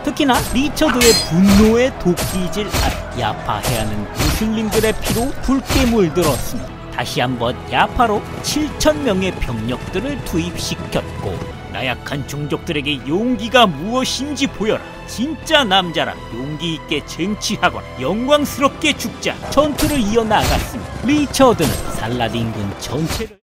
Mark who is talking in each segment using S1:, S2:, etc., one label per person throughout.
S1: 특히나 리처드의 분노의 도끼질 아래 야파해야 하는 무슬림들의 피로 붉게 물들었으니 다시 한번 야파로 7,000명의 병력들을 투입시켰고, 나약한 종족들에게 용기가 무엇인지 보여라, 진짜 남자라 용기 있게 쟁취하거나 영광스럽게 죽자 전투를 이어나갔습니다. 리처드는 살라딘군 전체를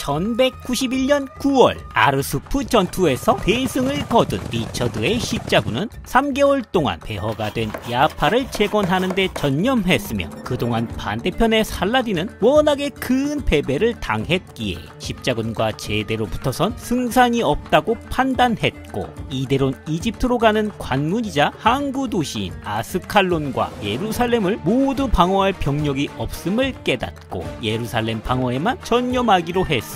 S1: 1191년 9월 아르수프 전투에서 대승을 거둔 리처드의 십자군은 3개월 동안 폐허가 된 야파를 재건하는 데 전념했으며, 그동안 반대편의 살라딘은 워낙에 큰 패배를 당했기에 십자군과 제대로 붙어선 승산이 없다고 판단했고, 이대론 이집트로 가는 관문이자 항구 도시인 아스칼론과 예루살렘을 모두 방어할 병력이 없음을 깨닫고 예루살렘 방어에만 전념하기로 했습니다.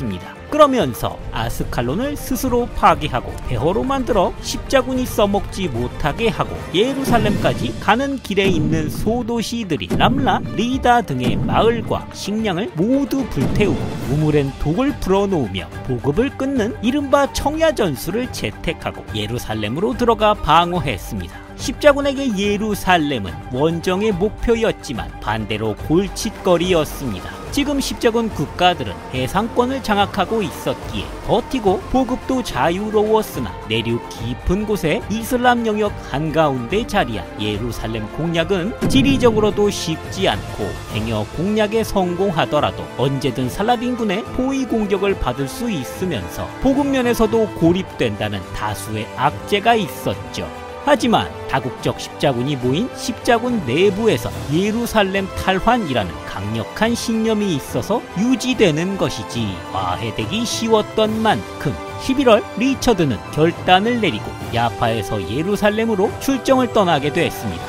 S1: 그러면서 아스칼론을 스스로 파괴하고 폐허로 만들어 십자군이 써먹지 못하게 하고, 예루살렘까지 가는 길에 있는 소도시들이 람라, 리다 등의 마을과 식량을 모두 불태우고 우물엔 독을 불어놓으며 보급을 끊는 이른바 청야전술을 채택하고 예루살렘으로 들어가 방어했습니다. 십자군에게 예루살렘은 원정의 목표였지만 반대로 골칫거리였습니다. 지금 십자군 국가들은 해상권을 장악하고 있었기에 버티고 보급도 자유로웠으나 내륙 깊은 곳에 이슬람 영역 한가운데 자리한 예루살렘 공략은 지리적으로도 쉽지 않고, 행여 공략에 성공하더라도 언제든 살라딘군의 포위 공격을 받을 수 있으면서 보급면에서도 고립된다는 다수의 악재가 있었죠. 하지만 다국적 십자군이 모인 십자군 내부에서 예루살렘 탈환이라는 강력한 신념이 있어서 유지되는 것이지 화해되기 쉬웠던 만큼 11월 리처드는 결단을 내리고 야파에서 예루살렘으로 출정을 떠나게 됐습니다.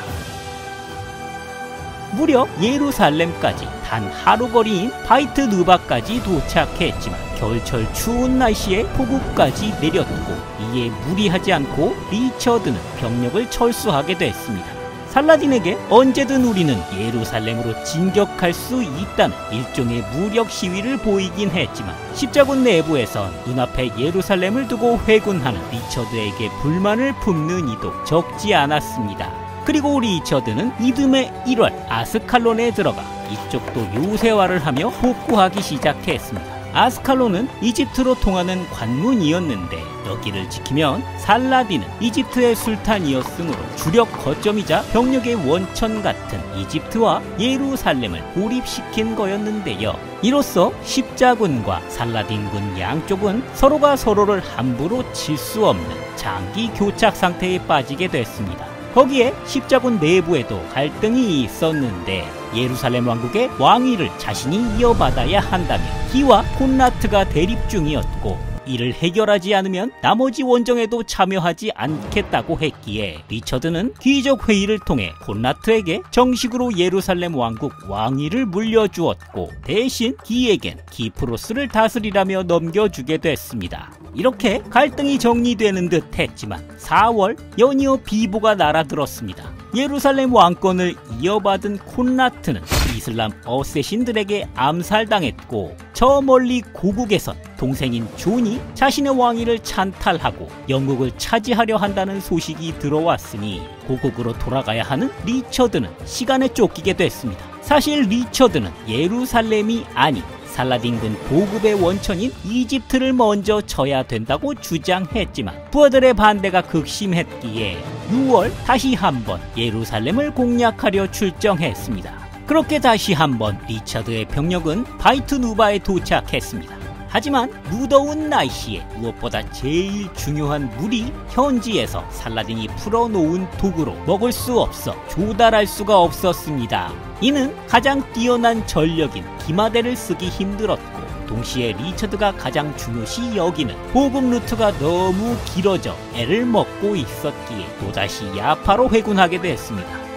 S1: 무려 예루살렘까지 단 하루 거리인 바이트 누바까지 도착했지만 겨울철 추운 날씨에 폭우까지 내렸고, 이에 무리하지 않고 리처드는 병력을 철수하게 됐습니다. 살라딘에게 언제든 우리는 예루살렘으로 진격할 수 있다는 일종의 무력 시위를 보이긴 했지만, 십자군 내부에선 눈앞에 예루살렘을 두고 회군하는 리처드에게 불만을 품는 이도 적지 않았습니다. 그리고 리처드는 이듬해 1월 아스칼론에 들어가 이쪽도 요새화를 하며 복구하기 시작했습니다. 아스칼론은 이집트로 통하는 관문이었는데, 여기를 지키면 살라딘은 이집트의 술탄이었으므로 주력 거점이자 병력의 원천 같은 이집트와 예루살렘을 고립시킨 거였는데요. 이로써 십자군과 살라딘군 양쪽은 서로가 서로를 함부로 칠 수 없는 장기 교착 상태에 빠지게 됐습니다. 거기에 십자군 내부에도 갈등이 있었는데, 예루살렘 왕국의 왕위를 자신이 이어받아야 한다며 기와 콘라트가 대립 중이었고, 이를 해결하지 않으면 나머지 원정에도 참여하지 않겠다고 했기에 리처드는 귀족 회의를 통해 콘라트에게 정식으로 예루살렘 왕국 왕위를 물려주었고, 대신 기에겐 기프로스를 다스리라며 넘겨주게 됐습니다. 이렇게 갈등이 정리되는 듯 했지만 4월 연이어 비보가 날아들었습니다. 예루살렘 왕권을 이어받은 콘라트는 이슬람 어쌔신들에게 암살당했고, 저 멀리 고국에선 동생인 존이 자신의 왕위를 찬탈하고 영국을 차지하려 한다는 소식이 들어왔으니 고국으로 돌아가야 하는 리처드는 시간에 쫓기게 됐습니다. 사실 리처드는 예루살렘이 아닌 살라딘군 보급의 원천인 이집트를 먼저 쳐야 된다고 주장했지만 부하들의 반대가 극심했기에 6월 다시 한번 예루살렘을 공략하려 출정했습니다. 그렇게 다시 한번 리처드의 병력은 바이트 누바에 도착했습니다. 하지만 무더운 날씨에 무엇보다 제일 중요한 물이 현지에서 살라딘이 풀어놓은 독으로 먹을 수 없어 조달할 수가 없었습니다. 이는 가장 뛰어난 전력인 기마대를 쓰기 힘들었고, 동시에 리처드가 가장 중요시 여기는 보급 루트가 너무 길어져 애를 먹고 있었기에 또다시 야파로 회군하게 됐습니다.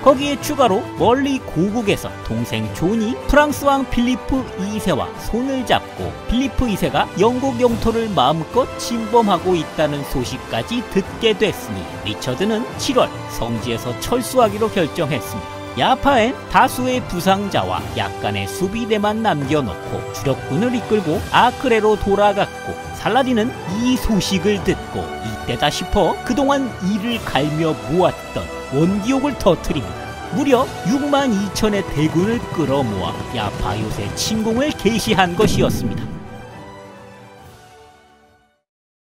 S1: 거기에 추가로 멀리 고국에서 동생 존이 프랑스 왕 필리프 2세와 손을 잡고 필리프 2세가 영국 영토를 마음껏 침범하고 있다는 소식까지 듣게 됐으니 리처드는 7월 성지에서 철수하기로 결정했습니다. 야파엔 다수의 부상자와 약간의 수비대만 남겨놓고 주력군을 이끌고 아크레로 돌아갔고, 살라딘은 이 소식을 듣고 이때다 싶어 그동안 이를 갈며 모았던 원기옥을 터뜨립니다. 무려 62,000의 대군을 끌어모아 야파 요새 침공을 개시한 것이었습니다.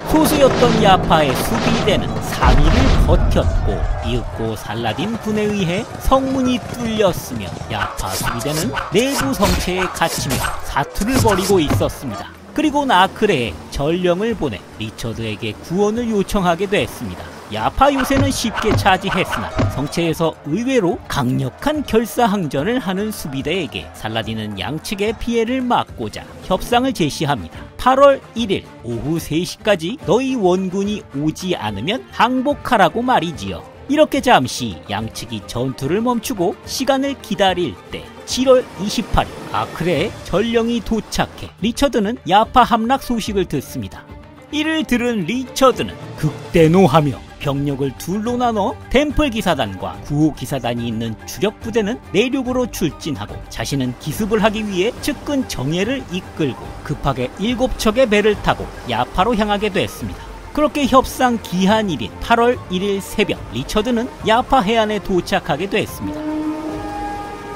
S1: 소수였던 야파의 수비대는 3일을 버텼고, 이윽고 살라딘 군에 의해 성문이 뚫렸으며 야파 수비대는 내부 성체에 갇히며 사투를 벌이고 있었습니다. 그리고 나크레에 전령을 보내 리처드에게 구원을 요청하게 됐습니다. 야파 요새는 쉽게 차지했으나 성체에서 의외로 강력한 결사항전을 하는 수비대에게 살라딘은 양측의 피해를 막고자 협상을 제시합니다. 8월 1일 오후 3시까지 너희 원군이 오지 않으면 항복하라고 말이지요. 이렇게 잠시 양측이 전투를 멈추고 시간을 기다릴 때 7월 28일 아크레에 전령이 도착해 리처드는 야파 함락 소식을 듣습니다. 이를 들은 리처드는 극대노하며 병력을 둘로 나눠 템플 기사단과 구호 기사단이 있는 주력 부대는 내륙으로 출진하고, 자신은 기습을 하기 위해 측근 정예를 이끌고 급하게 7척의 배를 타고 야파로 향하게 됐습니다. 그렇게 협상 기한일인 8월 1일 새벽 리처드는 야파 해안에 도착하게 됐습니다.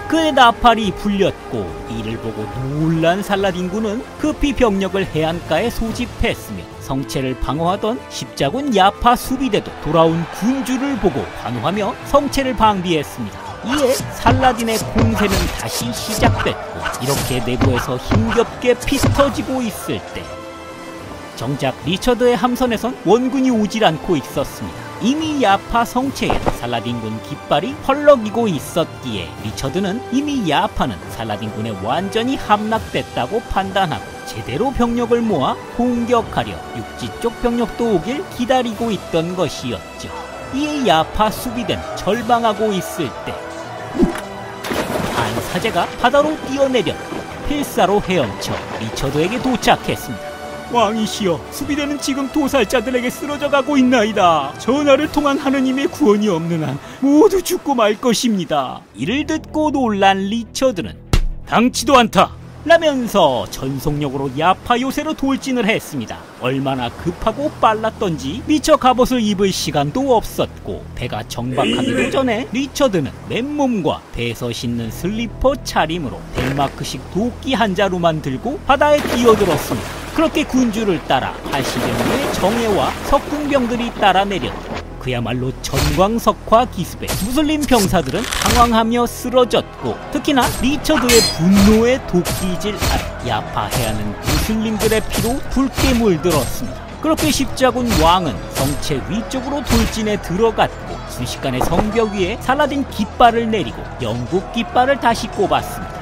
S1: 그의 나팔이 불렸고, 이를 보고 놀란 살라딘군은 급히 병력을 해안가에 소집했으며 성체를 방어하던 십자군 야파 수비대도 돌아온 군주를 보고 환호하며 성체를 방비했습니다. 이에 살라딘의 공세는 다시 시작됐고, 이렇게 내부에서 힘겹게 피터지고 있을 때 정작 리처드의 함선에선 원군이 오질 않고 있었습니다. 이미 야파 성체에 살라딘군 깃발이 펄럭이고 있었기에 리처드는 이미 야파는 살라딘군에 완전히 함락됐다고 판단하고 제대로 병력을 모아 공격하려 육지 쪽 병력도 오길 기다리고 있던 것이었죠. 이에 야파 수비대는 절망하고 있을 때 한 사제가 바다로 뛰어내려 필사로 헤엄쳐 리처드에게 도착했습니다. 왕이시여, 수비대는 지금 도살자들에게 쓰러져 가고 있나이다. 전하를 통한 하느님의 구원이 없는 한 모두 죽고 말 것입니다. 이를 듣고 놀란 리처드는 당치도 않다 라면서 전속력으로 야파 요새로 돌진을 했습니다. 얼마나 급하고 빨랐던지 미처 갑옷을 입을 시간도 없었고, 배가 정박하기도 전에 리처드는 맨몸과 배에서 신는 슬리퍼 차림으로 덴마크식 도끼 한 자루만 들고 바다에 뛰어들었습니다. 그렇게 군주를 따라 80여 명의 정예와 석궁병들이 따라 내렸고, 그야말로 전광석화 기습에 무슬림 병사들은 당황하며 쓰러졌고, 특히나 리처드의 분노의 도끼질 아래 야파 해안은 무슬림들의 피로 붉게 물들었습니다. 그렇게 십자군 왕은 성체 위쪽으로 돌진에 들어갔고, 순식간에 성벽 위에 살라딘 깃발을 내리고 영국 깃발을 다시 꼽았습니다.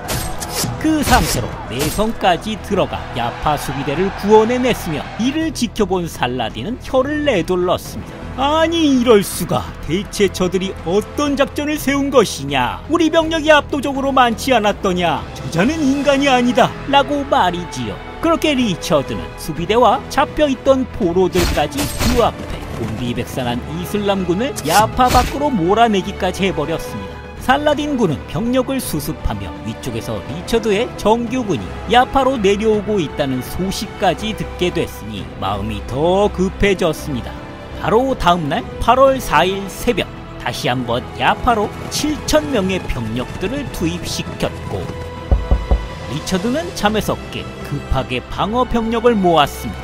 S1: 그 상태로 내성까지 들어가 야파 수비대를 구원해냈으며, 이를 지켜본 살라딘은 혀를 내둘렀습니다. 아니, 이럴 수가. 대체 저들이 어떤 작전을 세운 것이냐? 우리 병력이 압도적으로 많지 않았더냐? 저자는 인간이 아니다 라고 말이지요. 그렇게 리처드는 수비대와 잡혀있던 포로들까지 규합해 곤비백산한 이슬람군을 야파 밖으로 몰아내기까지 해버렸습니다. 살라딘군은 병력을 수습하며 위쪽에서 리처드의 정규군이 야파로 내려오고 있다는 소식까지 듣게 됐으니 마음이 더 급해졌습니다. 바로 다음날 8월 4일 새벽 다시 한번 야파로 7,000명의 병력들을 투입시켰고, 리처드는 잠에서 깨 급하게 방어 병력을 모았습니다.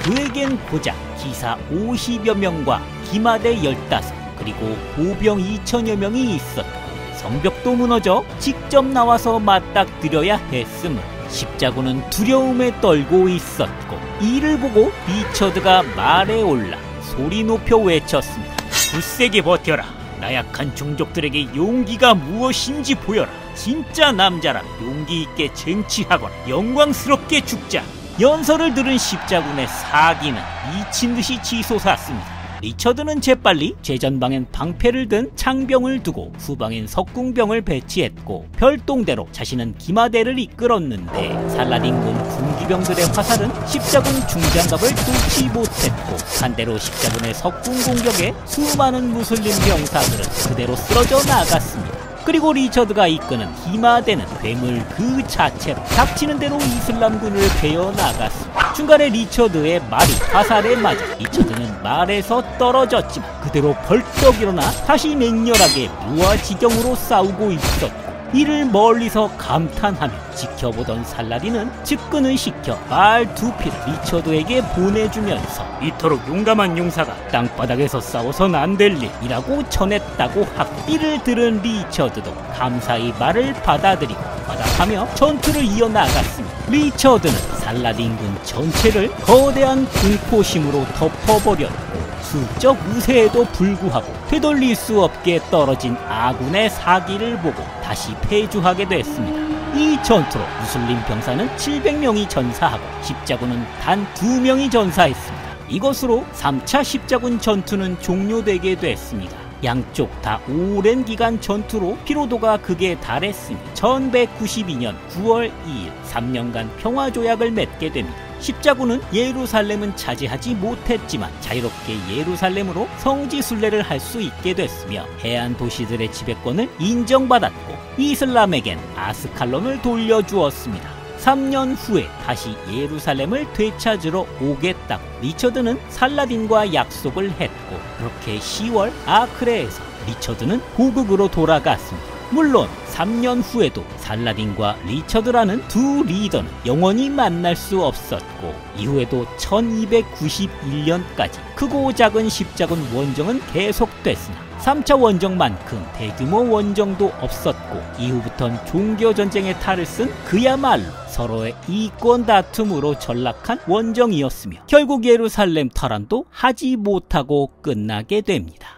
S1: 그에겐 고작 기사 50여 명과 기마대 15, 그리고 보병 2,000여 명이 있었고, 성벽도 무너져 직접 나와서 맞닥뜨려야 했으므로 십자군은 두려움에 떨고 있었고, 이를 보고 리처드가 말에 올라 소리 높여 외쳤습니다. 굳세게 버텨라. 나약한 종족들에게 용기가 무엇인지 보여라. 진짜 남자라 용기 있게 쟁취하거나 영광스럽게 죽자. 연설을 들은 십자군의 사기는 미친 듯이 치솟았습니다. 리처드는 재빨리 최전방엔 방패를 든 창병을 두고 후방엔 석궁병을 배치했고, 별동대로 자신은 기마대를 이끌었는데 살라딘군 군기병들의 화살은 십자군 중장갑을 뚫지 못했고, 반대로 십자군의 석궁 공격에 수많은 무슬림 병사들은 그대로 쓰러져 나갔습니다. 그리고 리처드가 이끄는 히마대는 괴물 그 자체로 닥치는 대로 이슬람군을 베어나갔습니다. 중간에 리처드의 말이 화살에 맞아 리처드는 말에서 떨어졌지만 그대로 벌떡 일어나 다시 맹렬하게 무아지경으로 싸우고 있었고, 이를 멀리서 감탄하며 지켜보던 살라딘은 측근을 시켜 말 2피를 리처드에게 보내주면서 이토록 용감한 용사가 땅바닥에서 싸워선 안 될 일이라고 전했다고 하고, 이를 들은 리처드도 감사히 말을 받아들이고 바닥하며 전투를 이어나갔습니다. 리처드는 살라딘군 전체를 거대한 공포심으로 덮어버렸고, 수적 우세에도 불구하고 되돌릴 수 없게 떨어진 아군의 사기를 보고 다시 패주하게 됐습니다. 이 전투로 무슬림 병사는 700명이 전사하고 십자군은 단 2명이 전사했습니다. 이것으로 3차 십자군 전투는 종료되게 됐습니다. 양쪽 다 오랜 기간 전투로 피로도가 극에 달했으며 1192년 9월 2일 3년간 평화조약을 맺게 됩니다. 십자군은 예루살렘은 차지하지 못했지만 자유롭게 예루살렘으로 성지 순례를 할 수 있게 됐으며 해안 도시들의 지배권을 인정받았고 이슬람에겐 아스칼론을 돌려주었습니다. 3년 후에 다시 예루살렘을 되찾으러 오겠다고 리처드는 살라딘과 약속을 했고, 그렇게 10월 아크레에서 리처드는 고국으로 돌아갔습니다. 물론 3년 후에도 살라딘과 리처드라는 두 리더는 영원히 만날 수 없었고, 이후에도 1291년까지 크고 작은 십자군 원정은 계속됐으나 3차 원정만큼 대규모 원정도 없었고, 이후부턴 종교전쟁의 탈을 쓴 그야말로 서로의 이권 다툼으로 전락한 원정이었으며 결국 예루살렘 탈환도 하지 못하고 끝나게 됩니다.